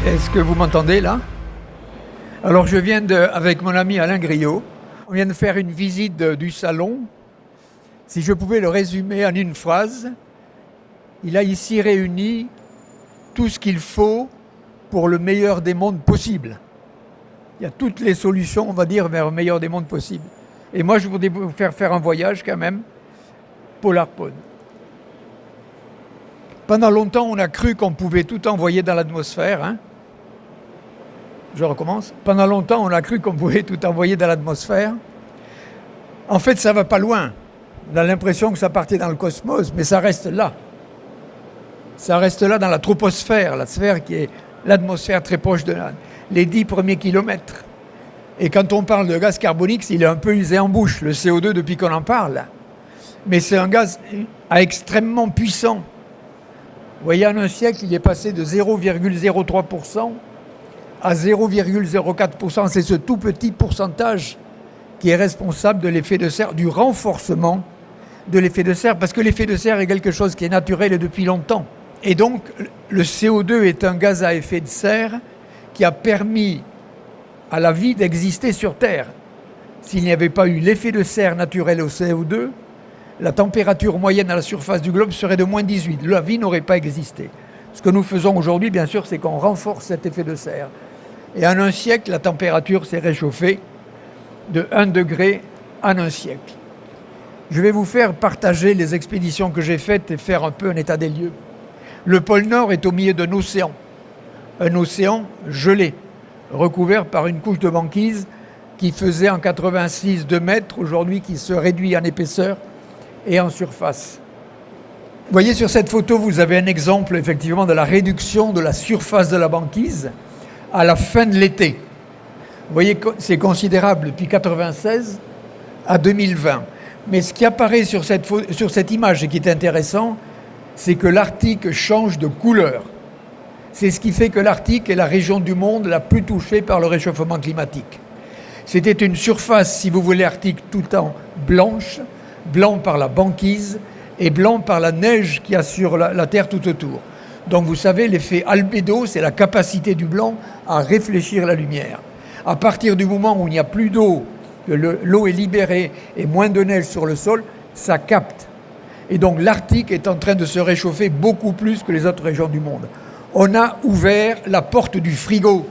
Est-ce que vous m'entendez là? Alors je viens avec mon ami Alain Griot, on vient de faire une visite du salon. Si je pouvais le résumer en une phrase, il a ici réuni tout ce qu'il faut pour le meilleur des mondes possibles. Il y a toutes les solutions, on va dire, vers le meilleur des mondes possibles. Et moi, je voudrais vous faire un voyage quand même, Polar Pod. Pendant longtemps, on a cru qu'on pouvait tout envoyer dans l'atmosphère. Hein. Je recommence. Pendant longtemps, on a cru qu'on pouvait tout envoyer dans l'atmosphère. En fait, ça ne va pas loin. On a l'impression que ça partait dans le cosmos, mais ça reste là. Ça reste là dans la troposphère, la sphère qui est l'atmosphère très proche de les 10 premiers kilomètres. Et quand on parle de gaz carbonique, il est un peu usé en bouche, le CO2, depuis qu'on en parle. Mais c'est un gaz extrêmement puissant. Vous voyez, en un siècle, il est passé de 0,03% à 0,04%. C'est ce tout petit pourcentage qui est responsable de l'effet de serre, du renforcement de l'effet de serre, parce que l'effet de serre est quelque chose qui est naturel et depuis longtemps. Et donc, le CO2 est un gaz à effet de serre qui a permis à la vie d'exister sur Terre. S'il n'y avait pas eu l'effet de serre naturel au CO2, la température moyenne à la surface du globe serait de moins 18. La vie n'aurait pas existé. Ce que nous faisons aujourd'hui, bien sûr, c'est qu'on renforce cet effet de serre. Et en un siècle, la température s'est réchauffée de 1 degré en un siècle. Je vais vous faire partager les expéditions que j'ai faites et faire un peu un état des lieux. Le pôle Nord est au milieu d'un océan gelé, recouvert par une couche de banquise qui faisait en 86 2 mètres, aujourd'hui qui se réduit en épaisseur et en surface. Vous voyez sur cette photo, vous avez un exemple effectivement de la réduction de la surface de la banquise à la fin de l'été. Vous voyez, c'est considérable depuis 1996 à 2020. Mais ce qui apparaît sur cette image et qui est intéressant, c'est que l'Arctique change de couleur. C'est ce qui fait que l'Arctique est la région du monde la plus touchée par le réchauffement climatique. C'était une surface, si vous voulez, arctique tout le temps blanche, blanc par la banquise et blanc par la neige qu'il y a sur la Terre tout autour. Donc vous savez, l'effet albédo, c'est la capacité du blanc à réfléchir la lumière. À partir du moment où il n'y a plus d'eau, que l'eau est libérée et moins de neige sur le sol, ça capte. Et donc l'Arctique est en train de se réchauffer beaucoup plus que les autres régions du monde. On a ouvert la porte du frigo.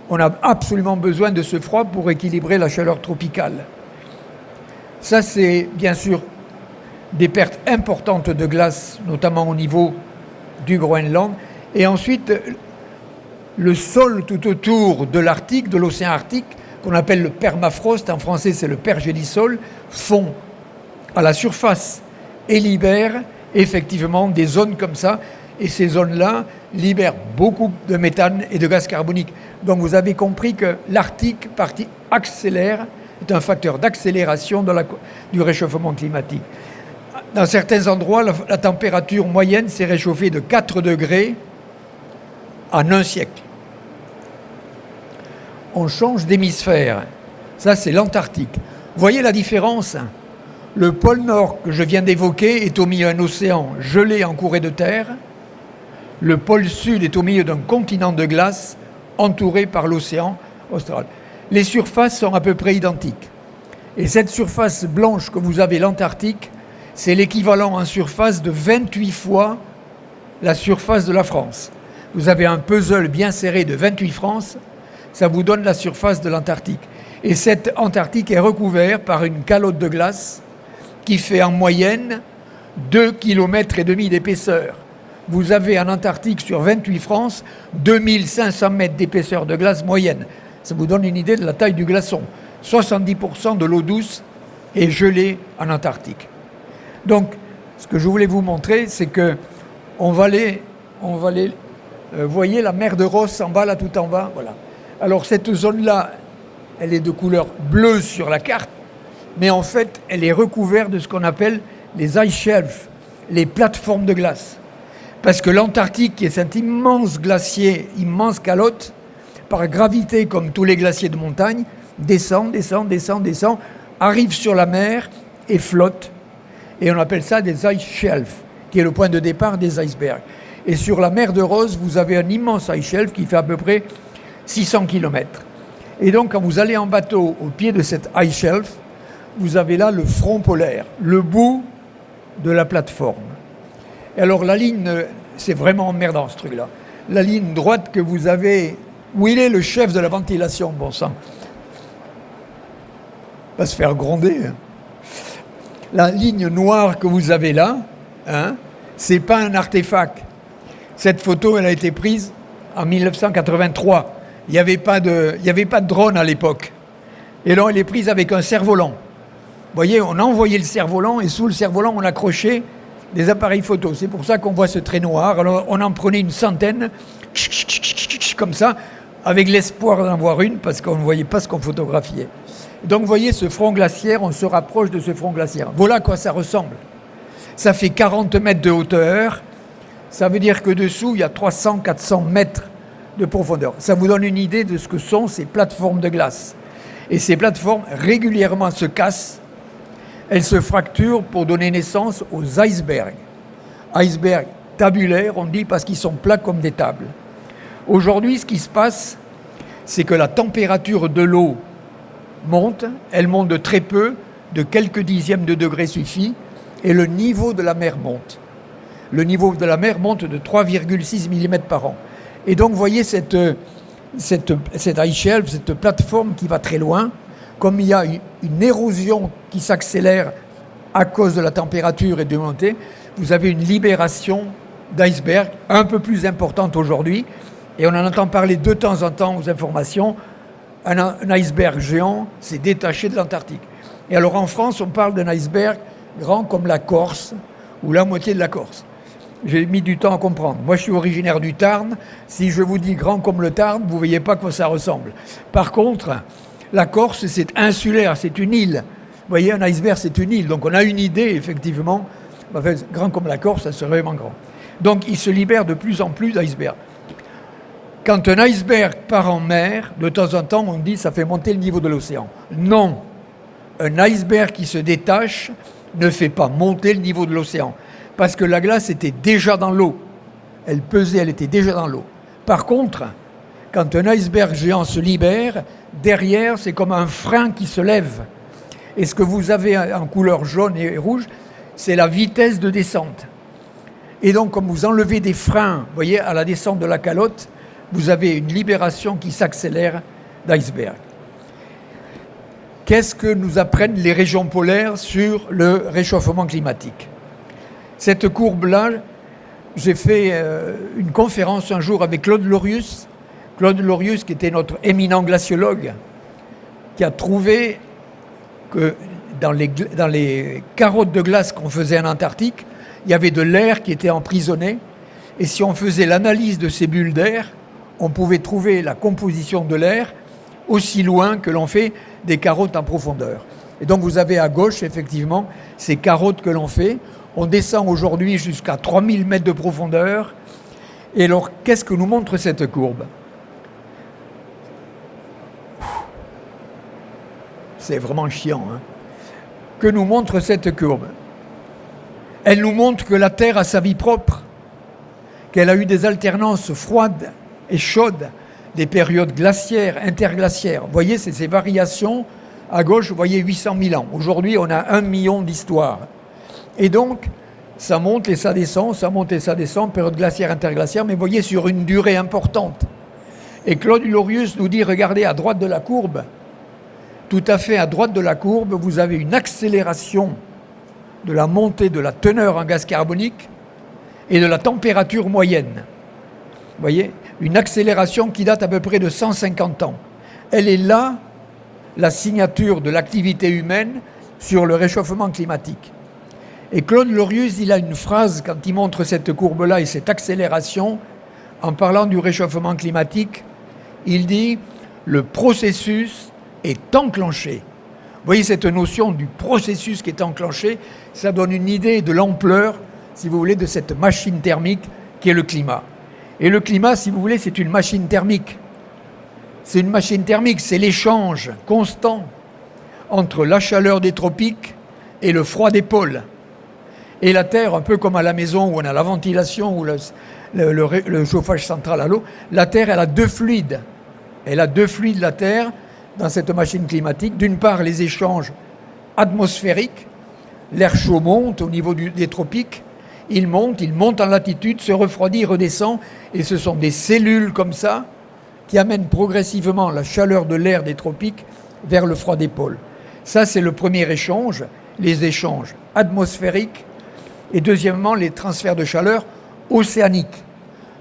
On a absolument besoin de ce froid pour équilibrer la chaleur tropicale. Ça, c'est bien sûr des pertes importantes de glace, notamment au niveau du Groenland. Et ensuite, le sol tout autour de l'Arctique, de l'océan Arctique, qu'on appelle le permafrost, en français c'est le pergélisol, fond à la surface et libère effectivement des zones comme ça. Et ces zones-là libèrent beaucoup de méthane et de gaz carbonique. Donc vous avez compris que l'Arctique accélère, est un facteur d'accélération du réchauffement climatique. Dans certains endroits, la température moyenne s'est réchauffée de 4 degrés en un siècle. On change d'hémisphère. Ça, c'est l'Antarctique. Vous voyez la différence? Le pôle Nord que je viens d'évoquer est au milieu d'un océan gelé encouré de terre. Le pôle Sud est au milieu d'un continent de glace entouré par l'océan austral. Les surfaces sont à peu près identiques. Et cette surface blanche que vous avez, l'Antarctique, c'est l'équivalent en surface de 28 fois la surface de la France. Vous avez un puzzle bien serré de 28 France, ça vous donne la surface de l'Antarctique. Et cette Antarctique est recouverte par une calotte de glace qui fait en moyenne 2,5 km d'épaisseur. Vous avez en Antarctique, sur 28 France, 2500 mètres d'épaisseur de glace moyenne. Ça vous donne une idée de la taille du glaçon. 70% de l'eau douce est gelée en Antarctique. Donc, ce que je voulais vous montrer, c'est que voyez la mer de Ross en bas, là, tout en bas, voilà. Alors, cette zone-là, elle est de couleur bleue sur la carte, mais en fait, elle est recouverte de ce qu'on appelle les ice shelves, les plateformes de glace. Parce que l'Antarctique, qui est cet immense glacier, immense calotte, par gravité, comme tous les glaciers de montagne, descend, arrive sur la mer et flotte. Et on appelle ça des ice shelves, qui est le point de départ des icebergs. Et sur la mer de Ross, vous avez un immense ice shelf qui fait à peu près 600 km. Et donc, quand vous allez en bateau au pied de cet ice shelf, vous avez là le front polaire, le bout de la plateforme. Et alors, la ligne, c'est vraiment emmerdant ce truc-là. La ligne droite que vous avez, où il est le chef de la ventilation, bon sang, va se faire gronder. Hein. La ligne noire que vous avez là, hein, c'est pas un artefact. Cette photo, elle a été prise en 1983. Il n'y avait pas de drone à l'époque. Et là, elle est prise avec un cerf-volant. Vous voyez, on a envoyé le cerf-volant et sous le cerf-volant, on accrochait des appareils photo. C'est pour ça qu'on voit ce trait noir. Alors, on en prenait une centaine, comme ça, avec l'espoir d'en voir une, parce qu'on ne voyait pas ce qu'on photographiait. Donc, vous voyez, ce front glaciaire, on se rapproche de ce front glaciaire. Voilà à quoi ça ressemble. Ça fait 40 mètres de hauteur. Ça veut dire que dessous, il y a 300-400 mètres de profondeur. Ça vous donne une idée de ce que sont ces plateformes de glace. Et ces plateformes régulièrement se cassent, elles se fracturent pour donner naissance aux icebergs. Icebergs tabulaires, on dit parce qu'ils sont plats comme des tables. Aujourd'hui, ce qui se passe, c'est que la température de l'eau monte, elle monte de très peu, de quelques dixièmes de degré suffit, et le niveau de la mer monte. Le niveau de la mer monte de 3,6 mm par an. Et donc, vous voyez cette ice shelf, cette plateforme qui va très loin, comme il y a une érosion qui s'accélère à cause de la température et de montée, vous avez une libération d'iceberg un peu plus importante aujourd'hui. Et on en entend parler de temps en temps aux informations. Un iceberg géant s'est détaché de l'Antarctique. Et alors en France, on parle d'un iceberg grand comme la Corse, ou la moitié de la Corse. J'ai mis du temps à comprendre. Moi, je suis originaire du Tarn. Si je vous dis grand comme le Tarn, vous ne voyez pas à quoi ça ressemble. Par contre, la Corse, c'est insulaire, c'est une île. Vous voyez, un iceberg, c'est une île. Donc, on a une idée, effectivement. Enfin, grand comme la Corse, ça serait vraiment grand. Donc, il se libère de plus en plus d'icebergs. Quand un iceberg part en mer, de temps en temps, on dit que ça fait monter le niveau de l'océan. Non. Un iceberg qui se détache ne fait pas monter le niveau de l'océan. Parce que la glace était déjà dans l'eau. Elle pesait, elle était déjà dans l'eau. Par contre, quand un iceberg géant se libère, derrière, c'est comme un frein qui se lève. Et ce que vous avez en couleur jaune et rouge, c'est la vitesse de descente. Et donc, comme vous enlevez des freins, vous voyez, à la descente de la calotte, vous avez une libération qui s'accélère d'iceberg. Qu'est-ce que nous apprennent les régions polaires sur le réchauffement climatique ? Cette courbe-là, j'ai fait une conférence un jour avec Claude Lorius. Claude Lorius, qui était notre éminent glaciologue, qui a trouvé que dans les carottes de glace qu'on faisait en Antarctique, il y avait de l'air qui était emprisonné. Et si on faisait l'analyse de ces bulles d'air, on pouvait trouver la composition de l'air aussi loin que l'on fait des carottes en profondeur. Et donc vous avez à gauche, effectivement, ces carottes que l'on fait. On descend aujourd'hui jusqu'à 3000 mètres de profondeur. Et alors, qu'est-ce que nous montre cette courbe ? C'est vraiment chiant, hein ? Que nous montre cette courbe ? Elle nous montre que la Terre a sa vie propre, qu'elle a eu des alternances froides et chaudes, des périodes glaciaires, interglaciaires. Vous voyez, c'est ces variations. À gauche, vous voyez 800 000 ans. Aujourd'hui, on a 1 million d'histoires. Et donc, ça monte et ça descend, période glaciaire, interglaciaire, mais vous voyez, sur une durée importante. Et Claude Lorius nous dit, regardez, à droite de la courbe, tout à fait à droite de la courbe, vous avez une accélération de la montée de la teneur en gaz carbonique et de la température moyenne. Vous voyez, une accélération qui date à peu près de 150 ans. Elle est là, la signature de l'activité humaine sur le réchauffement climatique. Et Claude Lorius, il a une phrase quand il montre cette courbe-là et cette accélération, en parlant du réchauffement climatique, il dit « le processus est enclenché ». Vous voyez cette notion du processus qui est enclenché, ça donne une idée de l'ampleur, si vous voulez, de cette machine thermique qui est le climat. Et le climat, si vous voulez, c'est une machine thermique. C'est une machine thermique, c'est l'échange constant entre la chaleur des tropiques et le froid des pôles. Et la Terre, un peu comme à la maison où on a la ventilation, où le chauffage central à l'eau. La Terre, elle a deux fluides. Elle a deux fluides, la Terre, dans cette machine climatique. D'une part, les échanges atmosphériques. L'air chaud monte au niveau des tropiques. Il monte en latitude, se refroidit, redescend. Et ce sont des cellules comme ça qui amènent progressivement la chaleur de l'air des tropiques vers le froid des pôles. Ça, c'est le premier échange, les échanges atmosphériques. Et deuxièmement, les transferts de chaleur océaniques.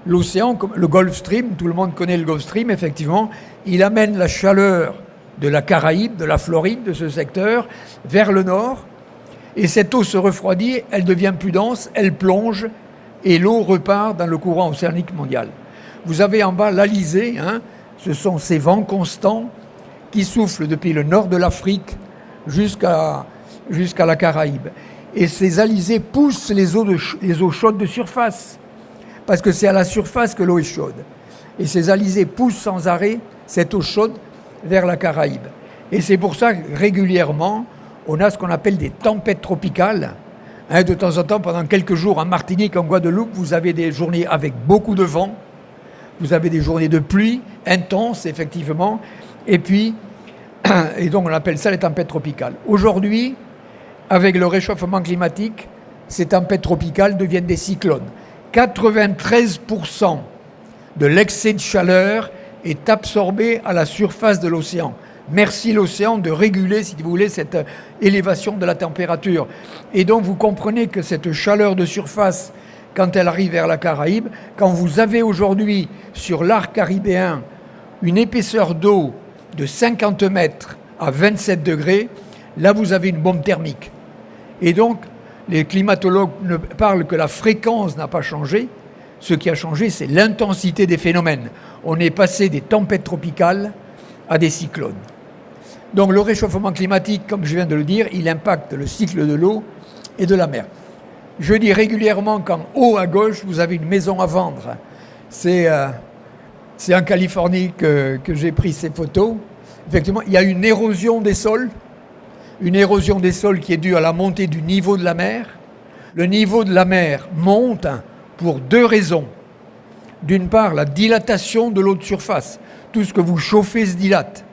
L'océan, le Gulf Stream, tout le monde connaît le Gulf Stream, effectivement, il amène la chaleur de la Caraïbe, de la Floride, de ce secteur, vers le nord. Et cette eau se refroidit, elle devient plus dense, elle plonge, et l'eau repart dans le courant océanique mondial. Vous avez en bas l'Alizé, ce sont ces vents constants qui soufflent depuis le nord de l'Afrique jusqu'à la Caraïbe. Et ces alizés poussent les eaux chaudes de surface, parce que c'est à la surface que l'eau est chaude. Et ces alizés poussent sans arrêt cette eau chaude vers la Caraïbe. Et c'est pour ça que régulièrement, on a ce qu'on appelle des tempêtes tropicales. De temps en temps, pendant quelques jours, en Martinique, en Guadeloupe, vous avez des journées avec beaucoup de vent. Vous avez des journées de pluie intenses, effectivement. Et donc on appelle ça les tempêtes tropicales. Aujourd'hui, avec le réchauffement climatique, ces tempêtes tropicales deviennent des cyclones. 93% de l'excès de chaleur est absorbé à la surface de l'océan. Merci l'océan de réguler, si vous voulez, cette élévation de la température. Et donc vous comprenez que cette chaleur de surface, quand elle arrive vers la Caraïbe, quand vous avez aujourd'hui sur l'arc caribéen une épaisseur d'eau de 50 mètres à 27 degrés, là vous avez une bombe thermique. Et donc les climatologues ne parlent que la fréquence n'a pas changé. Ce qui a changé, c'est l'intensité des phénomènes. On est passé des tempêtes tropicales à des cyclones. Donc le réchauffement climatique, comme je viens de le dire, il impacte le cycle de l'eau et de la mer. Je dis régulièrement qu'en haut à gauche, vous avez une maison à vendre. C'est en Californie que j'ai pris ces photos. Effectivement, il y a une érosion des sols qui est due à la montée du niveau de la mer. Le niveau de la mer monte pour deux raisons. D'une part, la dilatation de l'eau de surface. Tout ce que vous chauffez se dilate.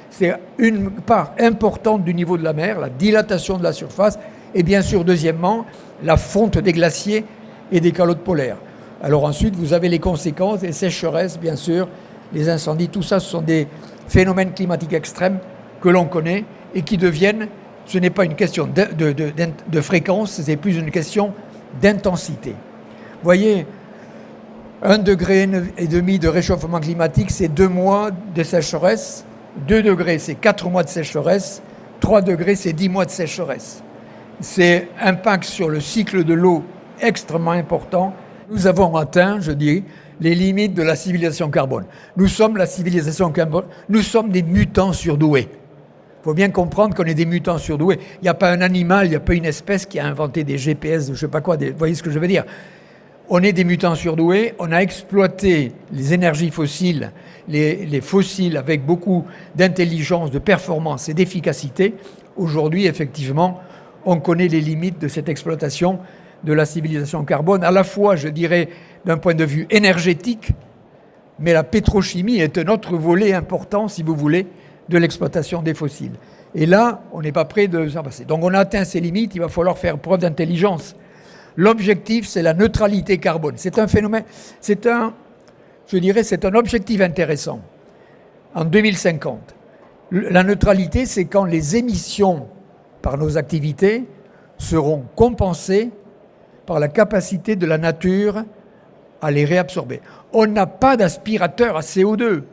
C'est une part importante du niveau de la mer, la dilatation de la surface. Et bien sûr, deuxièmement, la fonte des glaciers et des calottes polaires. Alors ensuite, vous avez les conséquences, les sécheresses, bien sûr, les incendies. Tout ça, ce sont des phénomènes climatiques extrêmes que l'on connaît et qui deviennent, ce n'est pas une question de fréquence, c'est plus une question d'intensité. Vous voyez, 1,5 degré de réchauffement climatique, c'est 2 mois de sécheresse. 2 degrés, c'est 4 mois de sécheresse. 3 degrés, c'est 10 mois de sécheresse. C'est un impact sur le cycle de l'eau extrêmement important. Nous avons atteint, je dis, les limites de la civilisation carbone. Nous sommes la civilisation carbone. Nous sommes des mutants surdoués. Il faut bien comprendre qu'on est des mutants surdoués. Il n'y a pas un animal, il n'y a pas une espèce qui a inventé des GPS, je ne sais pas quoi. Vous voyez ce que je veux dire ? On est des mutants surdoués. On a exploité les énergies fossiles, les fossiles avec beaucoup d'intelligence, de performance et d'efficacité. Aujourd'hui, effectivement, on connaît les limites de cette exploitation de la civilisation carbone, à la fois, je dirais, d'un point de vue énergétique, mais la pétrochimie est un autre volet important, si vous voulez, de l'exploitation des fossiles. Et là, on n'est pas près de s'en passer. Donc on a atteint ces limites, il va falloir faire preuve d'intelligence. L'objectif, c'est la neutralité carbone. C'est un phénomène, c'est un objectif intéressant. En 2050, la neutralité, c'est quand les émissions par nos activités seront compensées par la capacité de la nature à les réabsorber. On n'a pas d'aspirateur à CO2.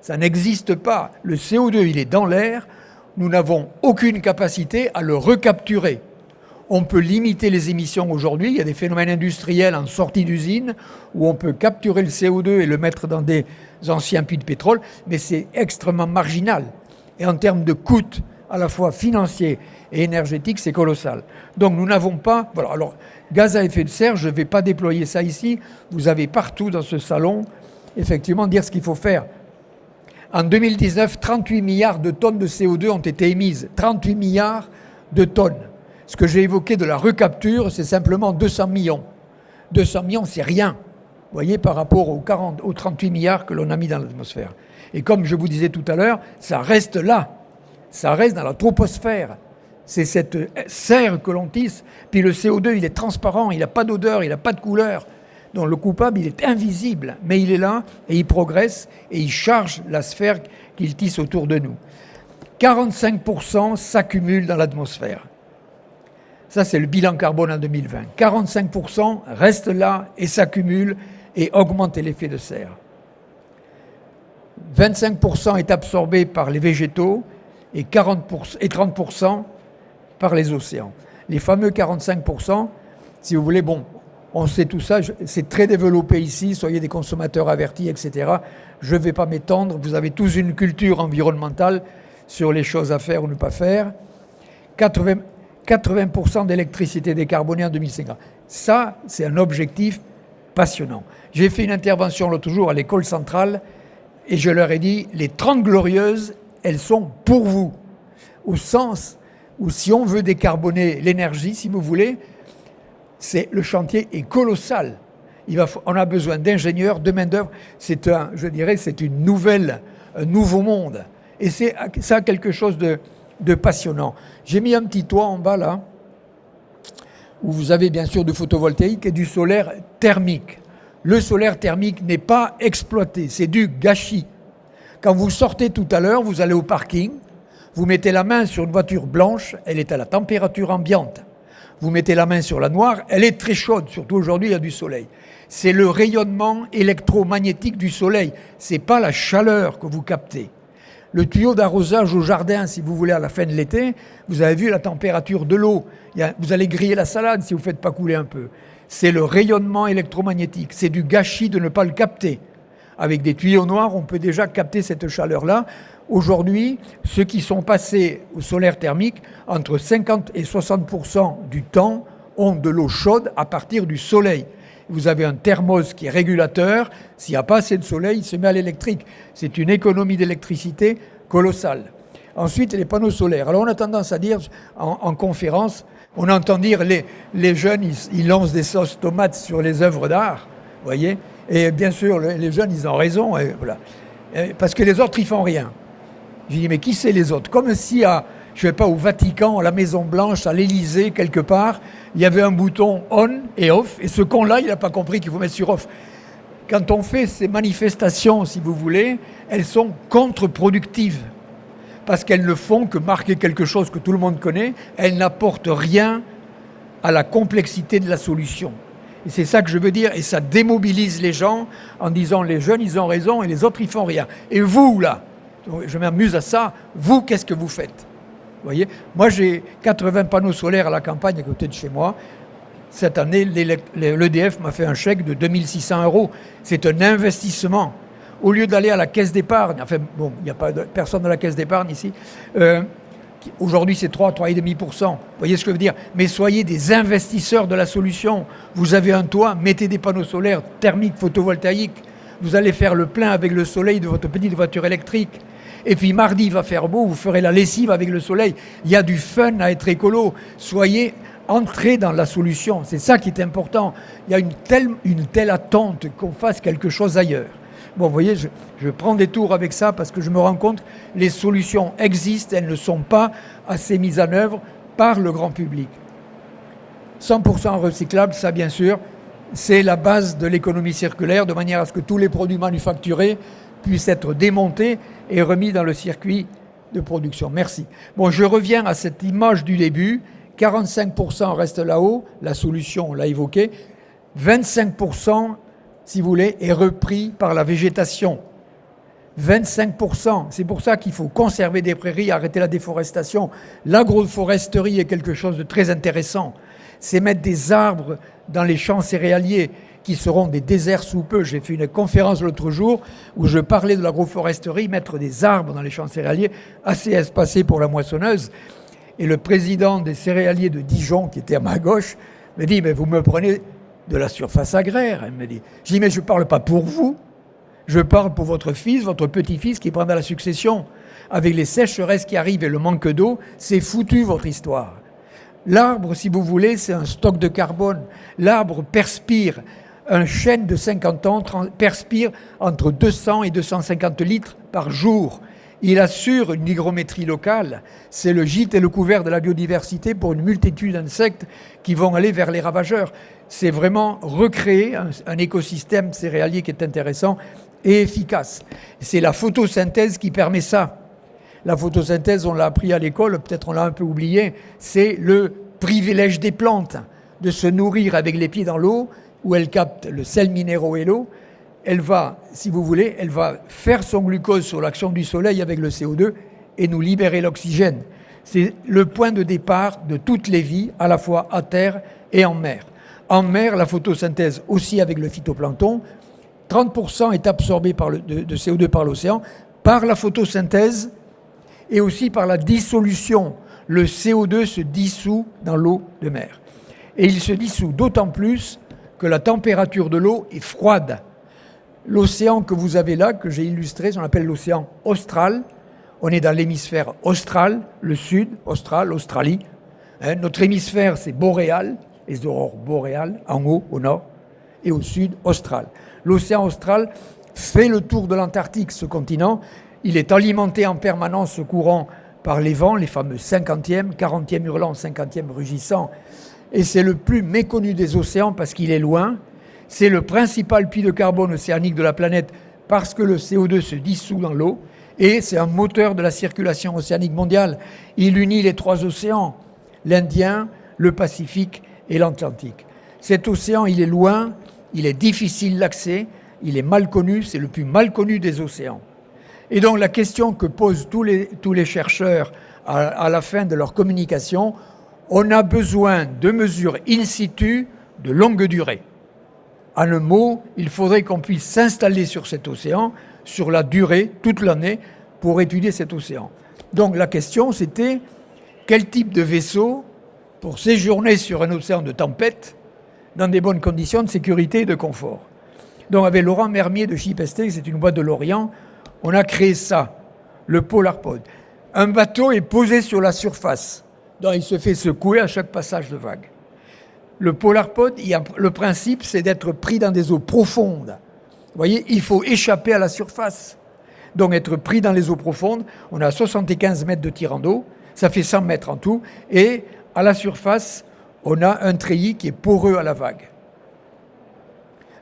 Ça n'existe pas. Le CO2, il est dans l'air. Nous n'avons aucune capacité à le recapturer. On peut limiter les émissions aujourd'hui. Il y a des phénomènes industriels en sortie d'usine où on peut capturer le CO2 et le mettre dans des anciens puits de pétrole, mais c'est extrêmement marginal. Et en termes de coûts, à la fois financiers et énergétiques, c'est colossal. Donc nous n'avons pas... Voilà. Alors, gaz à effet de serre, je ne vais pas déployer ça ici. Vous avez partout dans ce salon, effectivement, dire ce qu'il faut faire. En 2019, 38 milliards de tonnes de CO2 ont été émises. 38 milliards de tonnes. Ce que j'ai évoqué de la recapture, c'est simplement 200 millions. 200 millions, c'est rien. Vous voyez, par rapport aux 38 milliards que l'on a mis dans l'atmosphère. Et comme je vous disais tout à l'heure, ça reste là. Ça reste dans la troposphère. C'est cette serre que l'on tisse. Puis le CO2, il est transparent, il n'a pas d'odeur, il n'a pas de couleur. Donc le coupable, il est invisible, mais il est là et il progresse et il charge la sphère qu'il tisse autour de nous. 45% s'accumulent dans l'atmosphère. Ça, c'est le bilan carbone en 2020. 45% restent là et s'accumulent et augmentent l'effet de serre. 25% est absorbé par les végétaux et 30% par les océans. Les fameux 45%, si vous voulez, bon, on sait tout ça, c'est très développé ici, soyez des consommateurs avertis, etc. Je ne vais pas m'étendre, vous avez tous une culture environnementale sur les choses à faire ou ne pas faire. 80% d'électricité décarbonée en 2050. Ça, c'est un objectif passionnant. J'ai fait une intervention l'autre jour à l'école centrale et je leur ai dit, les 30 glorieuses, elles sont pour vous. Au sens où si on veut décarboner l'énergie, si vous voulez, le chantier est colossal. On a besoin d'ingénieurs, de main-d'œuvre. C'est un nouveau monde. Et c'est ça quelque chose de passionnant. J'ai mis un petit toit en bas là, où vous avez bien sûr du photovoltaïque et du solaire thermique. Le solaire thermique n'est pas exploité, c'est du gâchis. Quand vous sortez tout à l'heure, vous allez au parking, vous mettez la main sur une voiture blanche, elle est à la température ambiante. Vous mettez la main sur la noire, elle est très chaude, surtout aujourd'hui il y a du soleil. C'est le rayonnement électromagnétique du soleil, ce n'est pas la chaleur que vous captez. Le tuyau d'arrosage au jardin, si vous voulez, à la fin de l'été, vous avez vu la température de l'eau. Vous allez griller la salade si vous ne faites pas couler un peu. C'est le rayonnement électromagnétique. C'est du gâchis de ne pas le capter. Avec des tuyaux noirs, on peut déjà capter cette chaleur-là. Aujourd'hui, ceux qui sont passés au solaire thermique, entre 50 et 60% du temps, ont de l'eau chaude à partir du soleil. Vous avez un thermos qui est régulateur. S'il n'y a pas assez de soleil, il se met à l'électrique. C'est une économie d'électricité colossale. Ensuite, les panneaux solaires. Alors, on a tendance à dire, en conférence, on entend dire les jeunes, ils lancent des sauces tomates sur les œuvres d'art, vous voyez. Et bien sûr, les jeunes, ils ont raison, et voilà. Parce que les autres, ils font rien. Je dis, mais qui c'est les autres? Comme si, je ne sais pas, au Vatican, à la Maison-Blanche, à l'Élysée, quelque part, il y avait un bouton on et off, et ce con-là, il n'a pas compris qu'il faut mettre sur off. Quand on fait ces manifestations, si vous voulez, elles sont contre-productives, parce qu'elles ne font que marquer quelque chose que tout le monde connaît, elles n'apportent rien à la complexité de la solution. Et c'est ça que je veux dire, et ça démobilise les gens en disant les jeunes, ils ont raison, et les autres, ils font rien. Et vous, là, je m'amuse à ça, vous, qu'est-ce que vous faites? Vous voyez, moi j'ai 80 panneaux solaires à la campagne à côté de chez moi. Cette année, l'EDF m'a fait un chèque de 2600 €. C'est un investissement. Au lieu d'aller à la caisse d'épargne, enfin bon, il n'y a pas personne dans la caisse d'épargne ici, aujourd'hui c'est 3,5%. Vous voyez ce que je veux dire? Mais soyez des investisseurs de la solution. Vous avez un toit, mettez des panneaux solaires thermiques, photovoltaïques. Vous allez faire le plein avec le soleil de votre petite voiture électrique. Et puis mardi, il va faire beau, vous ferez la lessive avec le soleil. Il y a du fun à être écolo. Entrez dans la solution. C'est ça qui est important. Il y a une telle attente qu'on fasse quelque chose ailleurs. Bon, vous voyez, je prends des tours avec ça parce que je me rends compte que les solutions existent, elles ne sont pas assez mises en œuvre par le grand public. 100% recyclable, ça bien sûr, c'est la base de l'économie circulaire, de manière à ce que tous les produits manufacturés puissent être démontés et remis dans le circuit de production. Merci. Bon, je reviens à cette image du début. 45% reste là-haut, la solution, on l'a évoqué. 25%, si vous voulez, est repris par la végétation. 25%, c'est pour ça qu'il faut conserver des prairies, arrêter la déforestation. L'agroforesterie est quelque chose de très intéressant. C'est mettre des arbres dans les champs céréaliers qui seront des déserts sous peu. J'ai fait une conférence l'autre jour où je parlais de l'agroforesterie, mettre des arbres dans les champs céréaliers, assez espacés pour la moissonneuse. Et le président des céréaliers de Dijon, qui était à ma gauche, me dit « Mais vous me prenez de la surface agraire ?» Elle me dit. Je dis « Mais je ne parle pas pour vous, je parle pour votre fils, votre petit-fils qui prendra la succession. Avec les sécheresses qui arrivent et le manque d'eau, c'est foutu votre histoire. » L'arbre, si vous voulez, c'est un stock de carbone. L'arbre perspire un chêne de 50 ans perspire entre 200 et 250 litres par jour. Il assure une hygrométrie locale. C'est le gîte et le couvert de la biodiversité pour une multitude d'insectes qui vont aller vers les ravageurs. C'est vraiment recréer un écosystème céréalier qui est intéressant et efficace. C'est la photosynthèse qui permet ça. La photosynthèse, on l'a appris à l'école, peut-être on l'a un peu oublié, c'est le privilège des plantes de se nourrir avec les pieds dans l'eau, où elle capte le sel minéraux et l'eau. Elle va, si vous voulez, elle va faire son glucose sur l'action du soleil avec le CO2 et nous libérer l'oxygène. C'est le point de départ de toutes les vies, à la fois à terre et en mer. En mer, la photosynthèse aussi avec le phytoplancton, 30% est absorbé de CO2 par l'océan, par la photosynthèse et aussi par la dissolution. Le CO2 se dissout dans l'eau de mer. Et il se dissout d'autant plus que la température de l'eau est froide. L'océan que vous avez là, que j'ai illustré, on appelle l'océan austral. On est dans l'hémisphère austral, le sud, austral, Australie. Notre hémisphère, c'est boréal, les aurores boréales, en haut, au nord, et au sud, austral. L'océan austral fait le tour de l'Antarctique, ce continent. Il est alimenté en permanence, ce courant, par les vents, les fameux 50e, 40e hurlant, 50e rugissant. Et c'est le plus méconnu des océans parce qu'il est loin. C'est le principal puits de carbone océanique de la planète parce que le CO2 se dissout dans l'eau. Et c'est un moteur de la circulation océanique mondiale. Il unit les 3 océans, l'Indien, le Pacifique et l'Atlantique. Cet océan, il est loin, il est difficile d'accès, il est mal connu, c'est le plus mal connu des océans. Et donc la question que posent tous les chercheurs à la fin de leur communication, on a besoin de mesures in situ de longue durée. En un mot, il faudrait qu'on puisse s'installer sur cet océan, sur la durée, toute l'année, pour étudier cet océan. Donc la question, c'était quel type de vaisseau pour séjourner sur un océan de tempête dans des bonnes conditions de sécurité et de confort. Donc avec Laurent Mermier de Ship-ST, c'est une boîte de Lorient, on a créé ça, le Polarpod. Un bateau est posé sur la surface, donc il se fait secouer à chaque passage de vague. Le Polarpod, le principe, c'est d'être pris dans des eaux profondes. Vous voyez, il faut échapper à la surface. Donc être pris dans les eaux profondes, on a 75 mètres de tirant d'eau, ça fait 100 mètres en tout, et à la surface, on a un treillis qui est poreux à la vague.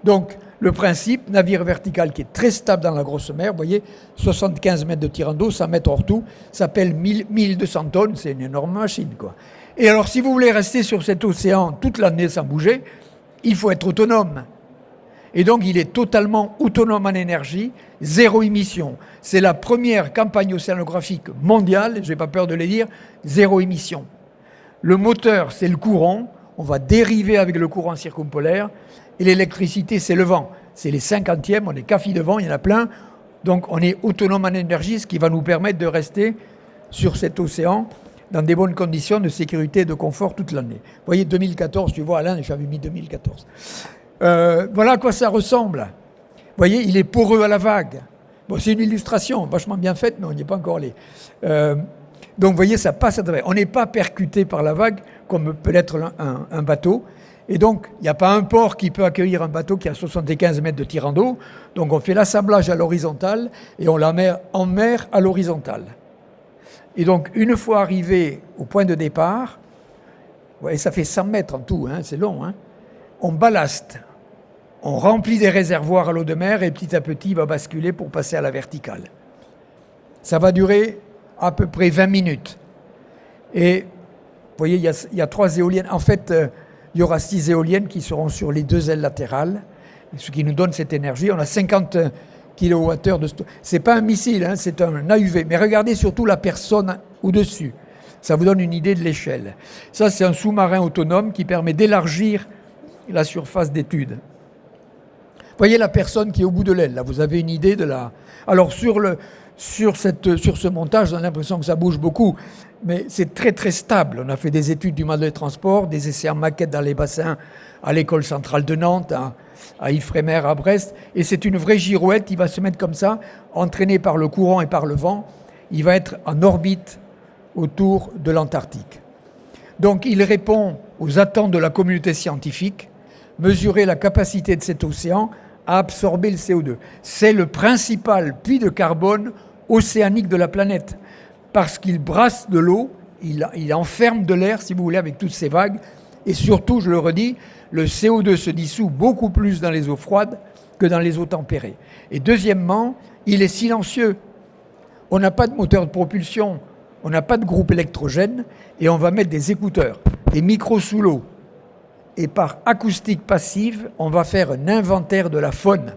Donc, le principe, navire vertical qui est très stable dans la grosse mer, vous voyez, 75 mètres de tirant d'eau, 100 mètres hors tout, ça pèse 1200 tonnes, c'est une énorme machine, quoi. Et alors, si vous voulez rester sur cet océan toute l'année sans bouger, il faut être autonome. Et donc, il est totalement autonome en énergie, zéro émission. C'est la première campagne océanographique mondiale, je n'ai pas peur de le dire, zéro émission. Le moteur, c'est le courant, on va dériver avec le courant circumpolaire, et l'électricité, c'est le vent. C'est les 50e, on est café de vent, il y en a plein. Donc on est autonome en énergie, ce qui va nous permettre de rester sur cet océan dans des bonnes conditions de sécurité et de confort toute l'année. Vous voyez, 2014, tu vois Alain, j'avais mis 2014. Voilà à quoi ça ressemble. Vous voyez, il est poreux à la vague. Bon, c'est une illustration vachement bien faite, mais on n'y est pas encore allé. Donc vous voyez, ça passe à travers. On n'est pas percuté par la vague comme peut l'être un bateau. Et donc, il n'y a pas un port qui peut accueillir un bateau qui a 75 mètres de tirant d'eau. Donc, on fait l'assemblage à l'horizontale et on la met en mer à l'horizontale. Et donc, une fois arrivé au point de départ, vous voyez, ça fait 100 mètres en tout, hein, c'est long, hein, on ballaste, on remplit des réservoirs à l'eau de mer et petit à petit, il va basculer pour passer à la verticale. Ça va durer à peu près 20 minutes. Et vous voyez, il y a 3 éoliennes. En fait, il y aura 6 éoliennes qui seront sur les 2 ailes latérales, ce qui nous donne cette énergie. On a 50 kWh de stockage. Ce n'est pas un missile, hein, c'est un AUV. Mais regardez surtout la personne au-dessus. Ça vous donne une idée de l'échelle. Ça, c'est un sous-marin autonome qui permet d'élargir la surface d'étude. Vous voyez la personne qui est au bout de l'aile. Là, vous avez une idée de la... Alors, sur ce montage, on a l'impression que ça bouge beaucoup. Mais c'est très très stable. On a fait des études du mode de transport, des essais en maquette dans les bassins à l'école centrale de Nantes, à Ifremer, à Brest. Et c'est une vraie girouette, il va se mettre comme ça, entraîné par le courant et par le vent. Il va être en orbite autour de l'Antarctique. Donc il répond aux attentes de la communauté scientifique mesurer la capacité de cet océan à absorber le CO2. C'est le principal puits de carbone océanique de la planète, parce qu'il brasse de l'eau, il enferme de l'air, si vous voulez, avec toutes ces vagues, et surtout, je le redis, le CO2 se dissout beaucoup plus dans les eaux froides que dans les eaux tempérées. Et deuxièmement, il est silencieux. On n'a pas de moteur de propulsion, on n'a pas de groupe électrogène, et on va mettre des écouteurs, des micros sous l'eau. Et par acoustique passive, on va faire un inventaire de la faune.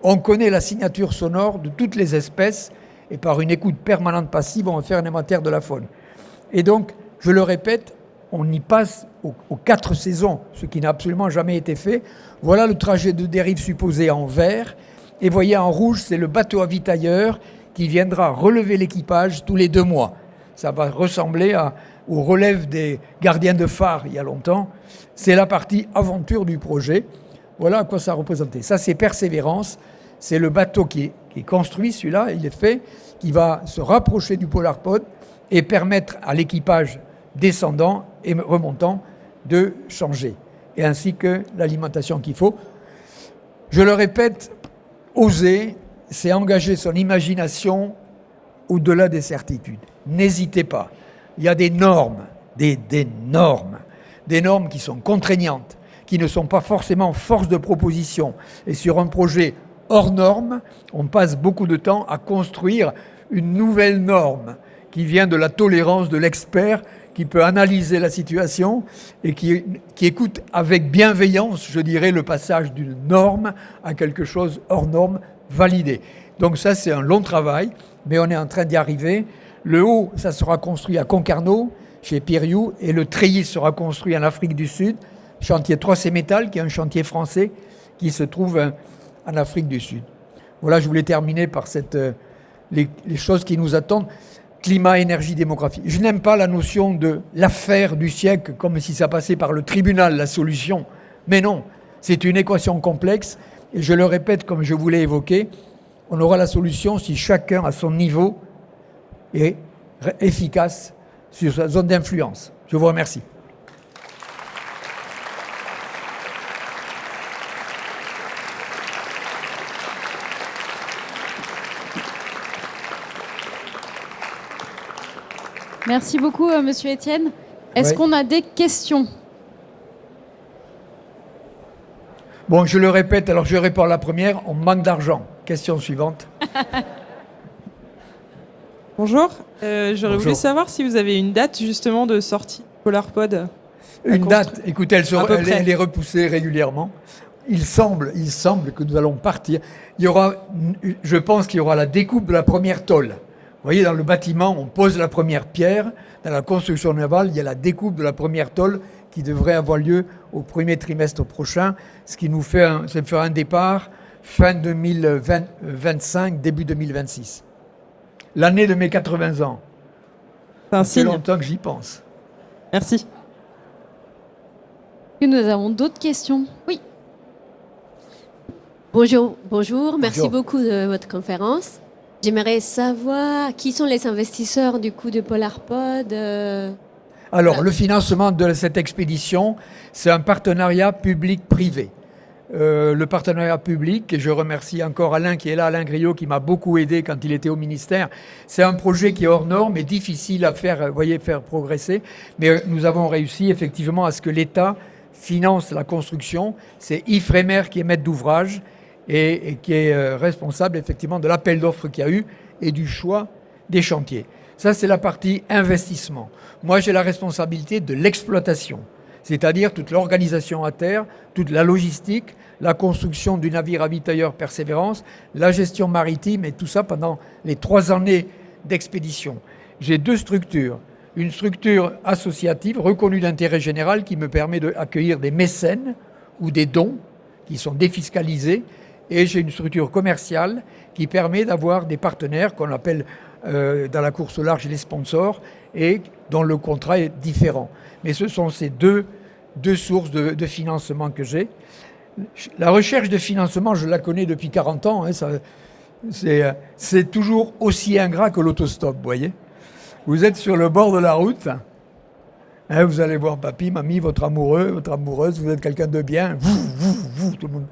On connaît la signature sonore de toutes les espèces, et par une écoute permanente passive, on va faire un inventaire de la faune. Et donc, je le répète, on y passe aux 4 saisons, ce qui n'a absolument jamais été fait. Voilà le trajet de dérive supposé en vert. Et voyez, en rouge, c'est le bateau avitailleur qui viendra relever l'équipage tous les 2 mois. Ça va ressembler au relève des gardiens de phare il y a longtemps. C'est la partie aventure du projet. Voilà à quoi ça représentait. Ça, c'est Persévérance. C'est le bateau qui est construit, celui-là, il est fait, qui va se rapprocher du Polarpod et permettre à l'équipage descendant et remontant de changer, et ainsi que l'alimentation qu'il faut. Je le répète, oser, c'est engager son imagination au-delà des certitudes. N'hésitez pas. Il y a des normes, des normes qui sont contraignantes, qui ne sont pas forcément force de proposition. Et sur un projet hors norme, on passe beaucoup de temps à construire une nouvelle norme qui vient de la tolérance de l'expert, qui peut analyser la situation et qui écoute avec bienveillance, je dirais, le passage d'une norme à quelque chose hors norme validé. Donc ça, c'est un long travail, mais on est en train d'y arriver. Le haut, ça sera construit à Concarneau, chez Piriou, et le treillis sera construit en Afrique du Sud, chantier 3C Métal, qui est un chantier français qui se trouve en Afrique du Sud. Voilà, je voulais terminer par les choses qui nous attendent. Climat, énergie, démographie. Je n'aime pas la notion de l'affaire du siècle, comme si ça passait par le tribunal, la solution. Mais non, c'est une équation complexe, et je le répète comme je vous l'ai évoqué, on aura la solution si chacun à son niveau est efficace sur sa zone d'influence. Je vous remercie. Merci beaucoup, Monsieur Etienne. Est-ce qu'on a des questions? Bon, je le répète, alors je réponds à la première, on manque d'argent. Question suivante. Bonjour, j'aurais voulu savoir si vous avez une date justement de sortie Polarpod. Une date, écoutez, elle est repoussée régulièrement. Il semble que nous allons partir. Je pense qu'il y aura la découpe de la première tôle. Vous voyez, dans le bâtiment, on pose la première pierre. Dans la construction navale, il y a la découpe de la première tôle qui devrait avoir lieu au premier trimestre prochain, ce qui nous fait un départ fin 2025, début 2026. L'année de mes 80 ans. Ça fait longtemps que j'y pense. Merci. Et nous avons d'autres questions. Oui. Bonjour. Merci beaucoup de votre conférence. J'aimerais savoir qui sont les investisseurs du coup de Polarpod. Alors, le financement de cette expédition, c'est un partenariat public-privé. Le partenariat public, et je remercie encore Alain qui est là, Alain Griot, qui m'a beaucoup aidé quand il était au ministère. C'est un projet qui est hors norme et difficile à faire progresser. Mais nous avons réussi effectivement à ce que l'État finance la construction. C'est Ifremer qui est maître d'ouvrage et qui est responsable effectivement de l'appel d'offres qu'il y a eu et du choix des chantiers. Ça, c'est la partie investissement. Moi, j'ai la responsabilité de l'exploitation, c'est-à-dire toute l'organisation à terre, toute la logistique, la construction du navire ravitailleur Persévérance, la gestion maritime et tout ça pendant les 3 années d'expédition. J'ai 2 structures. Une structure associative reconnue d'intérêt général qui me permet d'accueillir des mécènes ou des dons qui sont défiscalisés. Et j'ai une structure commerciale qui permet d'avoir des partenaires qu'on appelle dans la course au large les sponsors et dont le contrat est différent. Mais ce sont ces deux sources de financement que j'ai. La recherche de financement, je la connais depuis 40 ans. C'est toujours aussi ingrat que l'autostop, vous voyez. Vous êtes sur le bord de la route, Hein, vous allez voir papy, mamie, votre amoureux, votre amoureuse, vous êtes quelqu'un de bien, vous, tout le monde.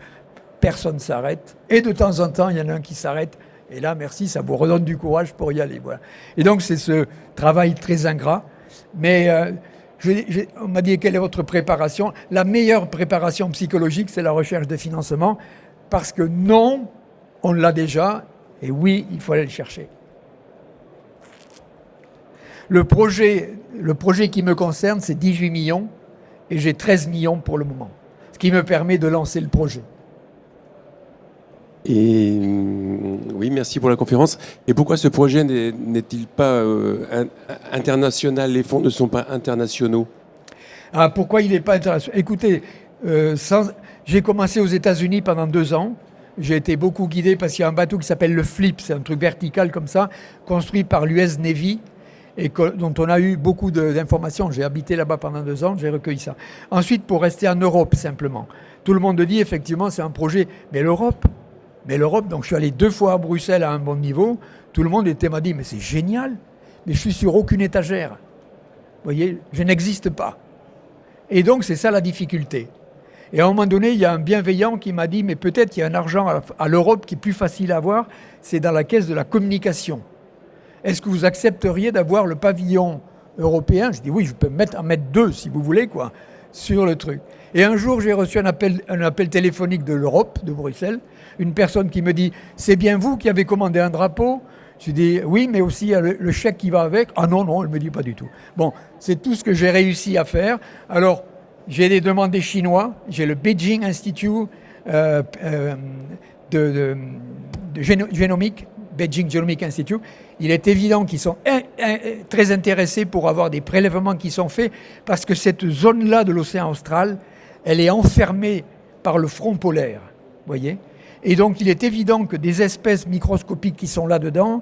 Personne ne s'arrête. Et de temps en temps, il y en a un qui s'arrête. Et là, merci, ça vous redonne du courage pour y aller. Voilà. Et donc, c'est ce travail très ingrat. Mais on m'a dit, quelle est votre préparation? La meilleure préparation psychologique, c'est la recherche de financement. Parce que non, on l'a déjà. Et oui, il faut aller le chercher. Le projet qui me concerne, c'est 18 millions. Et j'ai 13 millions pour le moment. Ce qui me permet de lancer le projet. Et oui, merci pour la conférence. Et pourquoi ce projet n'est-il pas international? Les fonds ne sont pas internationaux? Ah, pourquoi il n'est pas international? Écoutez, j'ai commencé aux États-Unis pendant 2 ans. J'ai été beaucoup guidé parce qu'il y a un bateau qui s'appelle le Flip, c'est un truc vertical comme ça, construit par l'US Navy, et dont on a eu beaucoup d'informations. J'ai habité là-bas pendant 2 ans, j'ai recueilli ça. Ensuite, pour rester en Europe, simplement. Tout le monde dit, effectivement, c'est un projet. Mais l'Europe, donc je suis allé 2 fois à Bruxelles à un bon niveau. Tout le monde m'a dit, mais c'est génial, mais je suis sur aucune étagère. Vous voyez, je n'existe pas. Et donc, c'est ça la difficulté. Et à un moment donné, il y a un bienveillant qui m'a dit, mais peut-être il y a un argent à l'Europe qui est plus facile à avoir, c'est dans la caisse de la communication. Est-ce que vous accepteriez d'avoir le pavillon européen? Je dis oui, je peux en mettre 2 si vous voulez, quoi, sur le truc. Et un jour, j'ai reçu un appel téléphonique de l'Europe, de Bruxelles, une personne qui me dit, c'est bien vous qui avez commandé un drapeau? Je dis oui, mais aussi le chèque qui va avec. Ah non, elle ne me dit pas du tout. Bon, c'est tout ce que j'ai réussi à faire. Alors, j'ai des demandes des Chinois, j'ai le Beijing Institute de génomique, Beijing Genomic Institute. Il est évident qu'ils sont très intéressés pour avoir des prélèvements qui sont faits parce que cette zone-là de l'océan austral, elle est enfermée par le front polaire, voyez. Et donc, il est évident que des espèces microscopiques qui sont là-dedans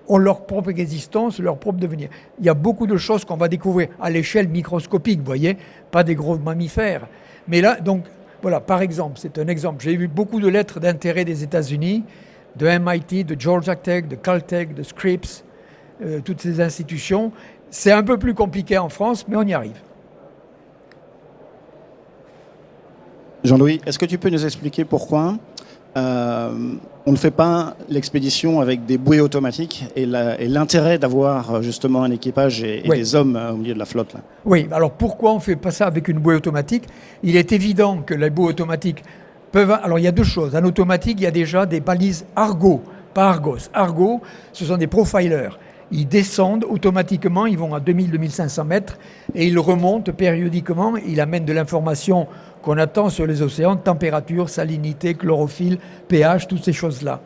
ont leur propre existence, leur propre devenir. Il y a beaucoup de choses qu'on va découvrir à l'échelle microscopique, vous voyez, pas des gros mammifères. Mais là, donc, voilà, par exemple, c'est un exemple. J'ai eu beaucoup de lettres d'intérêt des États-Unis, de MIT, de Georgia Tech, de Caltech, de Scripps, toutes ces institutions. C'est un peu plus compliqué en France, mais on y arrive. Jean-Louis, est-ce que tu peux nous expliquer pourquoi on ne fait pas l'expédition avec des bouées automatiques et l'intérêt d'avoir justement un équipage et des hommes au milieu de la flotte là? Oui, alors pourquoi on ne fait pas ça avec une bouée automatique? Il est évident que les bouées automatiques peuvent... Alors il y a 2 choses. En automatique, il y a déjà des balises Argo, pas Argos. Argo, ce sont des profilers. Ils descendent automatiquement, ils vont à 2000-2500 mètres et ils remontent périodiquement. Ils amènent de l'information qu'on attend sur les océans, température, salinité, chlorophylle, pH, toutes ces choses-là.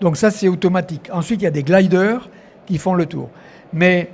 Donc ça, c'est automatique. Ensuite, il y a des gliders qui font le tour. Mais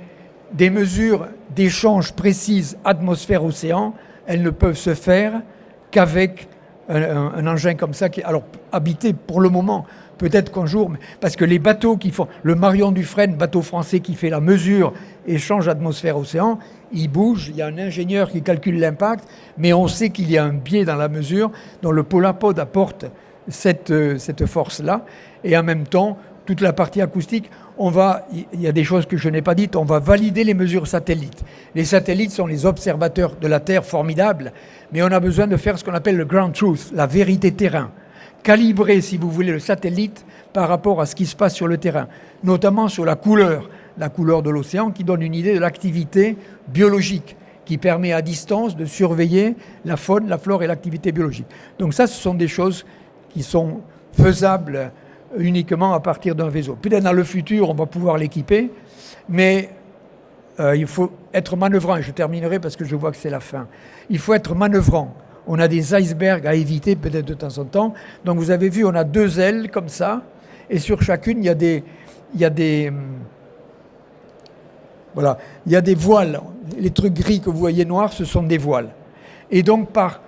des mesures d'échange précises atmosphère-océan, elles ne peuvent se faire qu'avec un engin comme ça, qui est alors habité pour le moment. Peut-être qu'un jour, parce que les bateaux qui font, le Marion Dufresne, bateau français qui fait la mesure échange atmosphère-océan, il bouge, il y a un ingénieur qui calcule l'impact, mais on sait qu'il y a un biais dans la mesure dont le Polarpod apporte cette force-là. Et en même temps, toute la partie acoustique, il y a des choses que je n'ai pas dites, on va valider les mesures satellites. Les satellites sont les observateurs de la Terre formidables, mais on a besoin de faire ce qu'on appelle le ground truth, la vérité terrain. Calibrer, si vous voulez, le satellite par rapport à ce qui se passe sur le terrain, notamment sur la couleur de l'océan qui donne une idée de l'activité biologique, qui permet à distance de surveiller la faune, la flore et l'activité biologique. Donc ça, ce sont des choses qui sont faisables uniquement à partir d'un vaisseau. Peut-être dans le futur, on va pouvoir l'équiper, mais il faut être manœuvrant. Et je terminerai parce que je vois que c'est la fin. Il faut être manœuvrant. On a des icebergs à éviter peut-être de temps en temps. Donc vous avez vu, on a 2 ailes comme ça, et sur chacune, il y a des voiles. Les trucs gris que vous voyez noirs, ce sont des voiles. Et donc par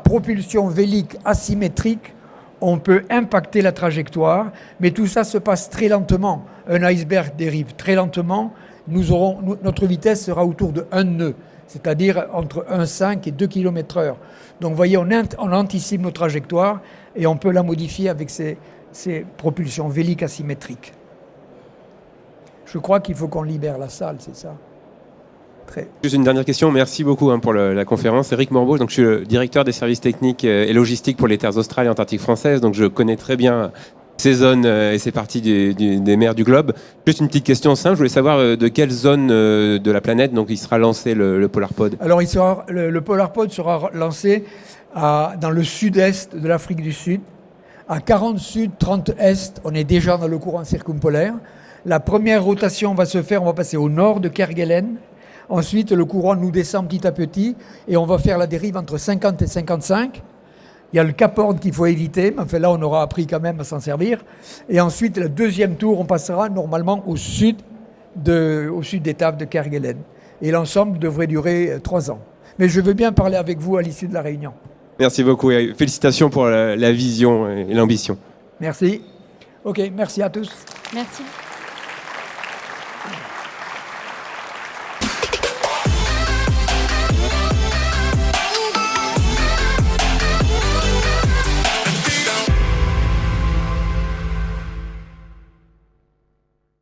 propulsion vélique asymétrique, on peut impacter la trajectoire, mais tout ça se passe très lentement. Un iceberg dérive très lentement. Notre vitesse sera autour de 1 nœud, c'est-à-dire entre 1,5 et 2 km/h. Donc vous voyez, on anticipe nos trajectoires et on peut la modifier avec ces propulsions véliques asymétriques. Je crois qu'il faut qu'on libère la salle, c'est ça? Juste une dernière question. Merci beaucoup pour la conférence. Éric Morbeau, donc je suis le directeur des services techniques et logistiques pour les terres australes et antarctiques françaises. Donc je connais très bien ces zones et ces parties des mers du globe. Juste une petite question simple. Je voulais savoir de quelle zone de la planète donc il sera lancé le PolarPod. Alors le PolarPod sera lancé dans le sud-est de l'Afrique du Sud. À 40 sud, 30 est, on est déjà dans le courant circumpolaire. La première rotation va se faire, on va passer au nord de Kerguelen. Ensuite, le courant nous descend petit à petit et on va faire la dérive entre 50 et 55. Il y a le Cap Horn qu'il faut éviter, mais enfin là, on aura appris quand même à s'en servir. Et ensuite, le deuxième tour, on passera normalement au sud des tables de Kerguelen. Et l'ensemble devrait durer 3 ans. Mais je veux bien parler avec vous à l'issue de la réunion. Merci beaucoup et félicitations pour la vision et l'ambition. Merci. OK, merci à tous. Merci.